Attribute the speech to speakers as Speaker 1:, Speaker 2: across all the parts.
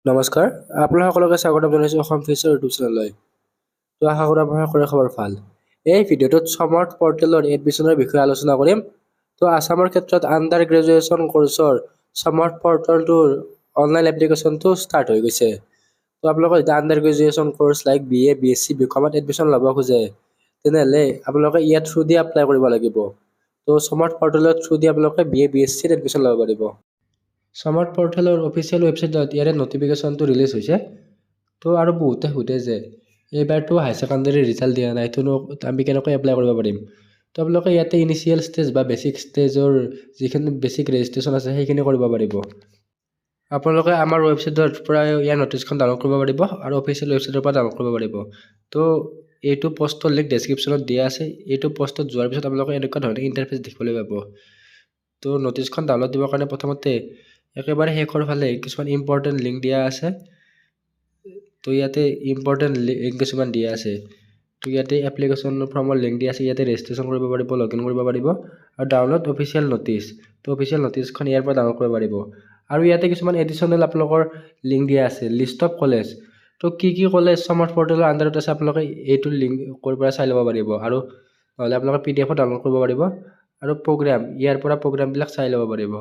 Speaker 1: নমস্কাৰ, আপোনালোক সকলোকে স্বাগতম জনাইছোঁ অসম ফিচাৰ ইউটিউব চেনেললৈ। তো আশা কৰোঁ আপোনাৰ সকলোৰে খবৰ ভাল। এই ভিডিঅ'টোত সমৰ্থ পৰ্টেলৰ এডমিশ্যনৰ বিষয়ে আলোচনা কৰিম। তো আছামৰ ক্ষেত্ৰত আণ্ডাৰ গ্ৰেজুৱেশ্যন কৰ্চৰ সমৰ্থ পৰ্টেলটোৰ অনলাইন এপ্লিকেশ্যনটো ষ্টাৰ্ট হৈ গৈছে। তো আপোনালোকে যেতিয়া under graduation course like BA, BSc, BComত এডমিশ্যন ল'ব খোজে, তেনেহ'লে আপোনালোকে ইয়াৰ থ্ৰু দি এপ্লাই কৰিব লাগিব। তো সমৰ্থ পৰ্টেলৰ থ্ৰু দি আপোনালোকে BA, BScত এডমিশ্যন ল'ব পাৰিব। সমৰ্থ পৰ্টেলৰ অফিচিয়েল ৱেবছাইটত ইয়াৰে নটিফিকেশ্যনটো ৰিলিজ হৈছে। তো আৰু বহুতে সোধে যে এইবাৰতো হায়াৰ ছেকেণ্ডেৰী ৰিজাল্ট দিয়া নাই, তো আমি কেনেকৈ এপ্লাই কৰিব পাৰিম। তো আপোনালোকে ইয়াতে ইনিচিয়েল ষ্টেজ বা বেচিক ষ্টেজৰ যিখিনি বেচিক ৰেজিষ্ট্ৰেশ্যন আছে সেইখিনি কৰিব পাৰিব। আপোনালোকে আমাৰ ৱেবছাইটৰ পৰা ইয়াৰ নটিচখন ডাউনলোড কৰিব পাৰিব আৰু অফিচিয়েল ৱেবছাইটৰ পৰা ডাউনলোড কৰিব পাৰিব। তো এইটো পষ্টৰ লিংক ডেছক্ৰিপশ্যনত দিয়া আছে। এইটো পষ্টত যোৱাৰ পিছত আপোনালোকে এনেকুৱা ধৰণৰ ইণ্টাৰফেচ দেখিবলৈ পাব। তো নটিচখন ডাউনলোড দিবৰ কাৰণে প্ৰথমতে একেবাৰে শেষৰ ফালে কিছুমান ইম্পৰ্টেণ্ট লিংক দিয়া আছে। তো ইয়াতে ইম্পৰ্টেণ্ট লিংক কিছুমান দিয়া আছে। তো ইয়াতে এপ্লিকেশ্যন ফৰ্মৰ লিংক দিয়া আছে। ইয়াতে ৰেজিষ্ট্ৰেশ্যন কৰিব পাৰিব, লগ ইন কৰিব পাৰিব আৰু ডাউনলোড অফিচিয়েল নটিচ। তো অফিচিয়েল নটিচখন ইয়াৰ পৰা ডাউনলোড কৰিব পাৰিব। আৰু ইয়াতে কিছুমান এডিশ্যনেল আপোনালোকৰ লিংক দিয়া আছে, লিষ্ট অফ কলেজ। তো কি কলেজ সমৰ্থ পৰ্টেলৰ আণ্ডাৰত আছে আপোনালোকে এইটো লিংক কৰি পৰা চাই ল'ব পাৰিব। আৰু নহ'লে আপোনালোকে PDF ডাউনলোড কৰিব পাৰিব আৰু প্ৰগ্ৰাম ইয়াৰ পৰা প্ৰগ্ৰামবিলাক চাই ল'ব পাৰিব।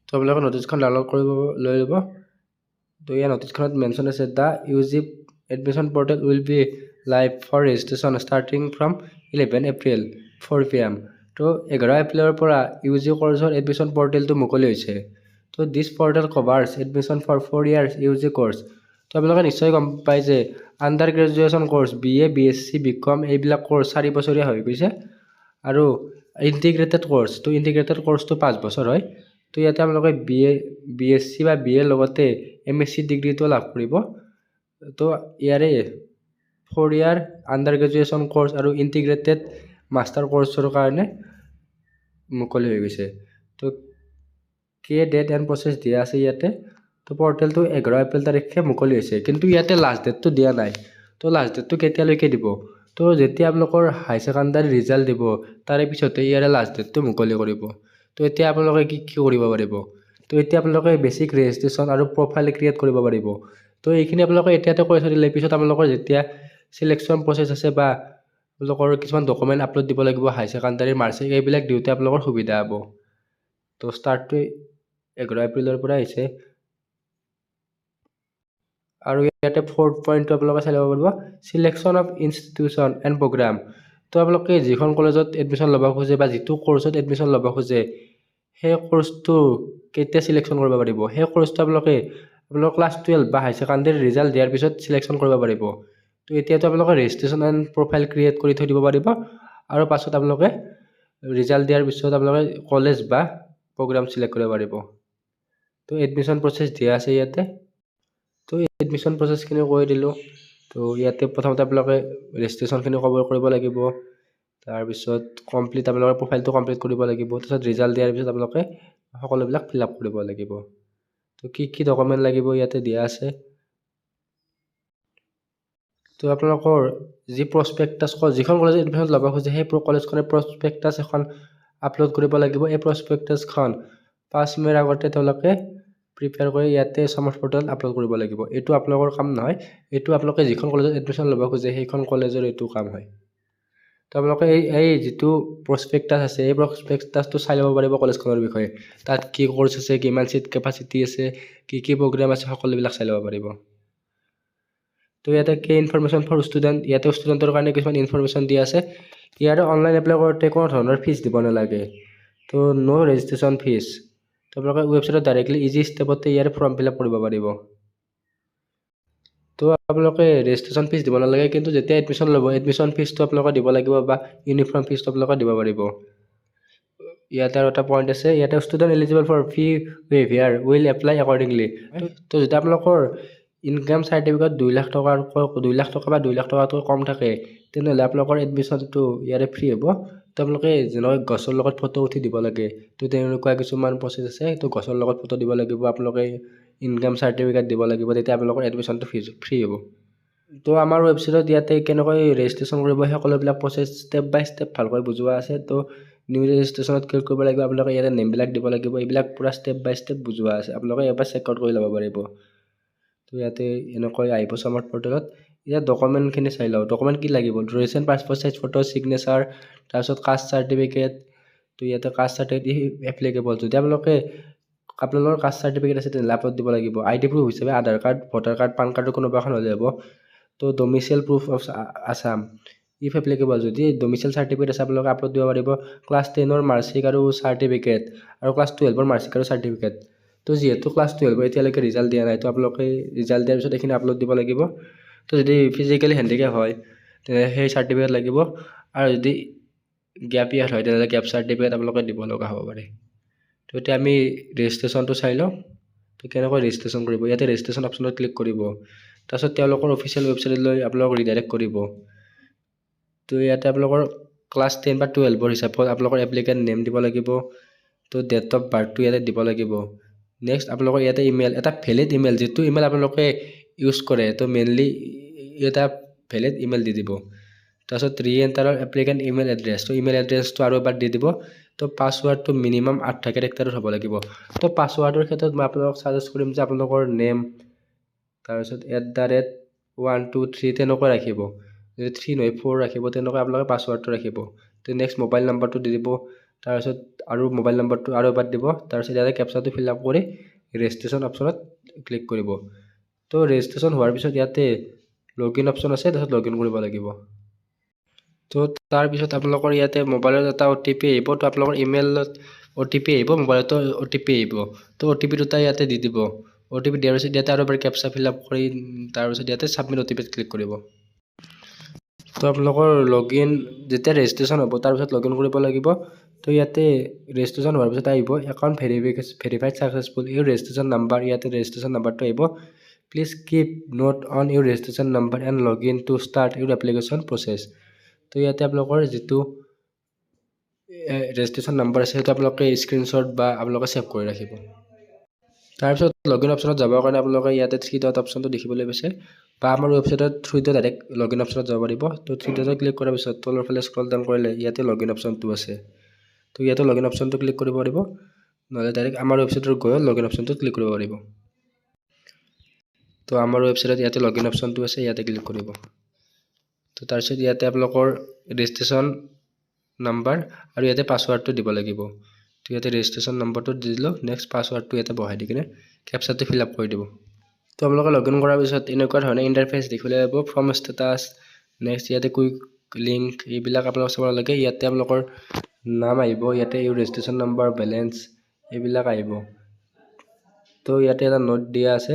Speaker 1: তো আপোনালোকে নটিচখন ডাউনলোড কৰিব লৈ ল'ব। তো ইয়াৰ নটিচখনত মেনশ্যন আছে the UG admission portal will be live for registration starting from 11 April 4 PM। তো 11 এপ্ৰিলৰ পৰা UG কৰ্চৰ এডমিশ্যন পৰ্টেলটো মুকলি হৈছে। তো this portal covers admission for 4 years UG course. তো আপোনালোকে নিশ্চয় গম পায় যে under graduation course BA, BSc, BCom এইবিলাক কৰ্চ 4 বছৰীয়া হৈ গৈছে। আৰু ইণ্টিগ্ৰেটেড কৰ্চ, তো ইণ্টিগ্ৰেটেড কৰ্চটো 5 বছৰ হয়। তো ইয়াতে আপোনালোকে BSc বা BA লগতে MSc ডিগ্ৰীটো লাভ কৰিব। তো ইয়াৰে 4 year আণ্ডাৰ গ্ৰেজুৱেশ্যন কৰ্চ আৰু ইণ্টিগ্ৰেটেড মাষ্টাৰ কৰ্চৰ কাৰণে মুকলি হৈ গৈছে। তো ডেট এণ্ড প্ৰচেছ দিয়া আছে ইয়াতে। তো পৰ্টেলটো 11 এপ্ৰিল তাৰিখে মুকলি হৈছে, কিন্তু ইয়াতে লাষ্ট ডেটটো দিয়া নাই। তো লাষ্ট ডেটটো কেতিয়ালৈকে দিব? তো যেতিয়া আপোনালোকৰ হাই ছেকেণ্ডাৰী ৰিজাল্ট দিব তাৰে পিছতে ইয়াৰে লাষ্ট ডেটটো মুকলি কৰিব। তো এতিয়া আপোনালোকে কি কৰিব পাৰিব? তো এতিয়া আপোনালোকে বেচিক ৰেজিষ্ট্ৰেশ্যন আৰু প্ৰফাইল ক্ৰিয়েট কৰিব পাৰিব। তো এইখিনি আপোনালোকে এতিয়াতে কৰি থৈ দিলে পিছত আপোনালোকৰ যেতিয়া চিলেকশ্যন প্ৰচেছ আছে বা আপোনালোকৰ কিছুমান ডকুমেণ্ট আপলোড দিব লাগিব, হাই ছেকেণ্ডাৰীৰ মাৰ্কশ্বিট এইবিলাক দিওঁতে আপোনালোকৰ সুবিধা হ'ব। তো ষ্টাৰ্টটো 11 এপ্ৰিলৰ পৰা হৈছে। আৰু ইয়াতে 4th পইণ্টটো আপোনালোকে চাই ল'ব পাৰিব, selection of institution and programme. তো আপোনালোকে যিখন কলেজত এডমিশ্যন ল'ব খোজে বা যিটো কৰ্চত এডমিশ্যন ল'ব খোজে সেই কৰ্চটো কেতিয়া চিলেকশ্যন কৰিব পাৰিব? সেই কৰ্চটো আপোনালোকৰ ক্লাছ 12 বা হাই ছেকেণ্ডাৰী ৰিজাল্ট দিয়াৰ পিছত চিলেকশ্যন কৰিব পাৰিব। তো এতিয়াতো আপোনালোকে ৰেজিষ্ট্ৰেশ্যন এণ্ড প্ৰফাইল ক্ৰিয়েট কৰি থৈ দিব পাৰিব আৰু পাছত আপোনালোকে ৰিজাল্ট দিয়াৰ পিছত আপোনালোকে কলেজ বা প্ৰগ্ৰাম চিলেক্ট কৰিব পাৰিব। তো এডমিশ্যন প্ৰচেছ দিয়া আছে ইয়াতে। তো এডমিশ্যন প্ৰচেছখিনি কৰি দিলোঁ। তো ইয়াতে প্ৰথমতে আপোনালোকে ৰেজিষ্ট্ৰেশ্যনখিনি কভাৰ কৰিব লাগিব। তাৰপিছত আপোনালোকৰ প্ৰফাইলটো কমপ্লিট কৰিব লাগিব। তাৰপিছত ৰিজাল্ট দিয়াৰ পিছত আপোনালোকে সকলোবিলাক ফিল আপ কৰিব লাগিব। তো কি ডকুমেণ্ট লাগিব ইয়াতে দিয়া আছে। তো আপোনালোকৰ যি প্ৰস্পেক্টাছ যিখন কলেজত এডমিশ্যন ল'ব খোজে সেই কলেজখনে প্ৰস্পেক্টাছ এখন আপলোড কৰিব লাগিব। এই প্ৰস্পেক্টাছখন 5 মে'ৰ আগতে তেওঁলোকে প্ৰিপেয়াৰ কৰি ইয়াতে সমৰ্থ পৰ্টেলত আপলোড কৰিব লাগিব। এইটো আপোনালোকৰ কাম নহয়, এইটো আপোনালোকে যিখন কলেজত এডমিশ্যন ল'ব খোজে সেইখন কলেজৰ এইটো কাম হয়। তো আপোনালোকে এই যিটো প্ৰস্পেক্টাছ আছে এই প্ৰস্পেক্টাছটো চাই ল'ব পাৰিব কলেজখনৰ বিষয়ে। তাত কি কৰ্চ আছে, কিমান ছিট কেপাচিটি আছে, কি প্ৰগ্ৰাম আছে সকলোবিলাক চাই ল'ব পাৰিব। তো ইয়াতে কি ইনফৰমেশ্যন ফৰ ষ্টুডেণ্ট, ইয়াতে ষ্টুডেণ্টৰ কাৰণে কিছুমান ইনফৰমেশ্যন দিয়া আছে। ইয়াতে অনলাইন এপ্লাই কৰোঁতে কোনো ধৰণৰ ফিজ দিব নালাগে। তো ন' ৰেজিষ্ট্ৰেশ্যন ফিজ। তো আপোনালোকে ৱেবছাইটত ডাইৰেক্টলি ইজি ষ্টেপতে ইয়াৰে ফৰ্ম ফিল আপ কৰিব পাৰিব। তো আপোনালোকে ৰেজিষ্ট্ৰেশ্যন ফিজ দিব নালাগে, কিন্তু যেতিয়া এডমিশ্যন ল'ব এডমিশ্যন ফিজটো আপোনালোকে দিব লাগিব বা ইউনিফৰ্ম ফিজটো আপোনালোকে দিব পাৰিব। ইয়াতে আৰু এটা পইণ্ট আছে, ইয়াতে student eligible for fee waiver will apply accordingly. তো যেতিয়া আপোনালোকৰ ইনকাম চাৰ্টিফিকেট 2 লাখ টকা বা 2 লাখ টকাতকৈ কম থাকে তেনেহ'লে আপোনালোকৰ এডমিশ্যনটো ইয়াৰে ফ্ৰী হ'ব। তো আপোনালোকে যেনেকৈ গছৰ লগত ফটো উঠি দিব লাগে, তো তেনেকুৱা কিছুমান প্ৰচেছ আছে। তো গছৰ লগত ফটো দিব লাগিব, আপোনালোকে ইনকাম চাৰ্টিফিকেট দিব লাগিব, তেতিয়া আপোনালোকৰ এডমিশ্যনটো ফ্ৰী হ'ব। তো আমাৰ ৱেবছাইটত ইয়াতে কেনেকৈ ৰেজিষ্ট্ৰেশ্যন কৰিব সকলোবিলাক প্ৰচেছ ষ্টেপ বাই ষ্টেপ ভালকৈ বুজোৱা আছে। তো নিউ ৰেজিষ্ট্ৰেশ্যনত ক্লিক কৰিব লাগিব, আপোনালোকে ইয়াতে নেমবিলাক দিব লাগিব, এইবিলাক পূৰা ষ্টেপ বাই ষ্টেপ বুজোৱা আছে। আপোনালোকে এবাৰ চেক আউট কৰি ল'ব পাৰিব। তো ইয়াতে এনেকৈ আহিব স্মাৰ্ট পৰ্টেলত। ইয়াত ডকুমেণ্টখিনি চাই লওঁ। ডকুমেণ্ট কি লাগিব? Recent passport size photo, signature, তাৰপিছত কাষ্ট চাৰ্টিফিকেট। তো ইয়াতে কাষ্ট চাৰ্টিফিকেট এপ্লিকেবল। যদি আপোনালোকৰ কাষ্ট চাৰ্টিফিকেট আছে তেনেহ'লে আপলোড দিব লাগিব। ID প্ৰুফ হিচাপে আধাৰ কাৰ্ড, ভোটাৰ কাৰ্ড, পান কাৰ্ডৰ কোনোবা এখন হ'লে হ'ব। তো domicile proof of Assam if applicable, যদি ডমিচিয়েল চাৰ্টিফিকেট আছে আপোনালোকে আপলোড দিব পাৰিব। ক্লাছ 10ৰ মাৰ্কশ্বিট আৰু চাৰ্টিফিকেট আৰু ক্লাছ 12ৰ মাৰ্কশ্বিট আৰু চাৰ্টিফিকেট। তো যিহেতু ক্লাছ 12 এতিয়ালৈকে ৰিজাল্ট দিয়া নাই, তো আপোনালোকে ৰিজাল্ট দিয়াৰ পিছত এইখিনি আপলোড দিব লাগিব। তো যদি ফিজিকেলি হেণ্ডিকেপ হয় তেনেহ'লে সেই চাৰ্টিফিকেট লাগিব, আৰু যদি গেপ ইয়াৰ হয় তেনেহ'লে গেপ চাৰ্টিফিকেট আপোনালোকে দিব লগা হ'ব পাৰে। তো এতিয়া আমি ৰেজিষ্ট্ৰেশ্যনটো চাই লওঁ। তো কেনেকৈ ৰেজিষ্ট্ৰেশ্যন কৰিব? ইয়াতে ৰেজিষ্ট্ৰেশ্যন অপশ্যনত ক্লিক কৰিব। তাৰপিছত তেওঁলোকৰ অফিচিয়েল ৱেবছাইটলৈ আপোনালোকক ৰিডাইৰেক্ট কৰিব। তো ইয়াতে আপোনালোকৰ ক্লাছ 10 বা 12ৰ হিচাপত আপোনালোকৰ এপ্লিকেণ্ট নেম দিব লাগিব। তো ডেট অফ বাৰ্থটো ইয়াতে দিব লাগিব। নেক্সট আপোনালোকৰ ইয়াতে ইমেইল, এটা ভেলিড ইমেইল, যিটো ইমেইল আপোনালোকে ইউজ কৰে, তো মেইনলি এটা ভেলিড ইমেইল দি দিব। তাৰপিছত ৰি-এণ্টাৰৰ এপ্লিকেণ্ট ইমেইল এড্ৰেছ, তো ইমেইল এড্ৰেছটো আৰু এবাৰ দি দিব। তো পাছৱাৰ্ডটো মিনিমাম 8 কেৰেক্টাৰৰ হ'ব লাগিব। তো পাছৱাৰ্ডৰ ক্ষেত্ৰত মই আপোনালোকক ছাজেষ্ট কৰিম যে আপোনালোকৰ নেম, তাৰপিছত @123 তেনেকৈ ৰাখিব। যদি 3 নহয় 4 ৰাখিব, তেনেকৈ আপোনালোকে পাছৱাৰ্ডটো ৰাখিব। তো নেক্সট মোবাইল নাম্বাৰটো দি দিব। তাৰপিছত আৰু মোবাইল নাম্বাৰটো আৰু এবাৰ দিব। তাৰপিছত ইয়াতে কেপচাটো ফিল আপ কৰি ৰেজিষ্ট্ৰেশ্যন অপশ্যনত ক্লিক কৰিব। তো ৰেজিষ্ট্ৰেশ্যন হোৱাৰ পিছত ইয়াতে লগইন অপশ্যন আছে, তাৰপিছত লগইন কৰিব লাগিব। তো তাৰপিছত আপোনালোকৰ ইয়াতে মোবাইলত এটা OTP আহিব। তো আপোনালোকৰ ইমেইলত OTP আহিব, মোবাইলতো OTP আহিব। তো OTP দুটা ইয়াতে দি দিব। OTP দিয়াৰ পিছত ইয়াতে আৰু এবাৰ কেপচা ফিল আপ কৰি তাৰপিছত ইয়াতে ছাবমিট OTPত ক্লিক কৰিব। তো আপোনালোকৰ লগইন যেতিয়া ৰেজিষ্ট্ৰেশ্যন হ'ব তাৰপিছত লগইন কৰিব লাগিব। তো ইয়াতে ৰেজিষ্ট্ৰেশ্যন হোৱাৰ পিছত আহিব একাউণ্ট ভেৰিফাইড ছাকচেছফুল, ইউৰ ৰেজিষ্ট্ৰেশ্যন নাম্বাৰ, ইয়াতে ৰেজিষ্ট্ৰেশ্যন নাম্বাৰটো আহিব। Please keep note on Euro registration number and login to start Euro application process. তো ইয়াতে আপোনালোকৰ যিটো ৰেজিষ্ট্ৰেশ্যন নাম্বাৰ আছে সেইটো আপোনালোকে স্ক্ৰীনশ্বট বা আপোনালোকে ছেভ কৰি ৰাখিব। তাৰপিছত লগইন অপশ্যনত যাবৰ কাৰণে আপোনালোকে ইয়াতে 3 ডট অপশ্যনটো দেখিবলৈ পাইছে, বা আমাৰ ৱেবছাইটত 3 ডট ডাইৰেক্ট লগইন অপশ্যনত যাব পাৰিব। তো 3 ডটত ক্লিক কৰাৰ পিছত তলৰ ফালে স্ক্ৰল ডাউন কৰিলে ইয়াতে লগইন অপশ্যনটো আছে। তো ইয়াতে লগইন অপশ্যনটো ক্লিক কৰিব পাৰিব, নহ'লে ডাইৰেক্ট আমাৰ ৱেবছাইটত গৈ লগইন অপশ্যনটোত ক্লিক কৰিব পাৰিব। তো আমাৰ ৱেবছাইটত ইয়াতে লগইন অপশ্যনটো আছে, ইয়াতে ক্লিক কৰিব। তো তাৰপিছত ইয়াতে আপোনালোকৰ ৰেজিষ্ট্ৰেশ্যন নাম্বাৰ আৰু ইয়াতে পাছৱাৰ্ডটো দিব লাগিব। তো ইয়াতে ৰেজিষ্ট্ৰেশ্যন নাম্বাৰটো দি দিলোঁ, নেক্সট পাছৱাৰ্ডটো ইয়াতে বহাই দি কিনে কেপচাটো ফিল আপ কৰি দিব। তো আপোনালোকে লগইন কৰাৰ পিছত এনেকুৱা ধৰণে ইণ্টাৰফেচ দেখিবলৈ পাব। ফৰ্ম ষ্টেটাছ, নেক্সট ইয়াতে কুইক লিংক, এইবিলাক আপোনালোকে চাব লাগে। ইয়াতে আপোনালোকৰ নাম আহিব, ইয়াতে ইউৰ ৰেজিষ্ট্ৰেশ্যন নাম্বাৰ, বেলেঞ্চ এইবিলাক আহিব। তো ইয়াতে এটা নোট দিয়া আছে,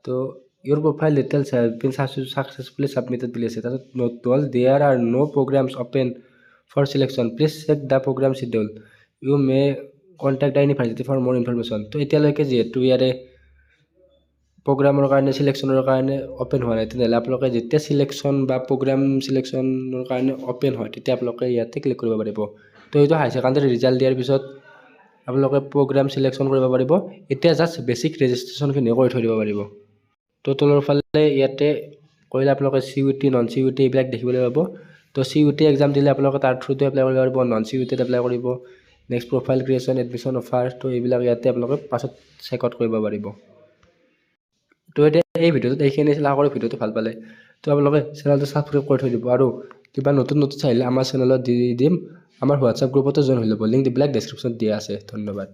Speaker 1: তো your profile details have been successfully submitted বুলি আছে। তাৰপিছত নোটটো হ'ল there are no' programs open for selection, please check the program schedule, you may contact the university for more information. তো এতিয়ালৈকে যিহেতু ইয়াৰে প্ৰগ্ৰামৰ কাৰণে চিলেকশ্যনৰ কাৰণে অপেন হোৱা নাই, তেনেহ'লে আপোনালোকে যেতিয়া চিলেকশ্যন বা প্ৰগ্ৰাম চিলেকশ্যনৰ কাৰণে অপেন হয় তেতিয়া আপোনালোকে ইয়াতে ক্লিক কৰিব পাৰিব। তো এইটো হাই ছেকেণ্ডাৰী ৰিজাল্ট দিয়াৰ পিছত আপোনালোকে প্ৰগ্ৰাম চিলেকশ্যন কৰিব পাৰিব। এতিয়া জাষ্ট বেছিক ৰেজিষ্ট্ৰেশ্যনখিনি কৰি থৈ দিব পাৰিব। তো তলৰ ফালে ইয়াতে কৰিলে আপোনালোকে CUT, নন CUT এইবিলাক দেখিবলৈ পাব। তো CUT এক্সাম দিলে আপোনালোকে তাৰ থ্ৰুতে এপ্লাই কৰিব পাৰিব, নন CUTত এপ্লাই কৰিব। Next profile creation, admission offer, তো এইবিলাক ইয়াতে আপোনালোকে পাছত চেক আউট কৰিব পাৰিব। তো এতিয়া এই ভিডিঅ'টোত এইখিনি আছিল। আশা কৰোঁ ভিডিঅ'টো ভাল পালে। তো আপোনালোকে চেনেলটো ছাবস্ক্ৰাইব কৰি থৈ দিব, আৰু কিবা নতুন আহিলে আমাৰ চেনেলত দি দিম। আমাৰ হোৱাটছআপ গ্ৰুপতো জইন হৈ ল'ব, লিংক এইবিলাক ডেছক্ৰিপশ্যনত দিয়া আছে। ধন্যবাদ।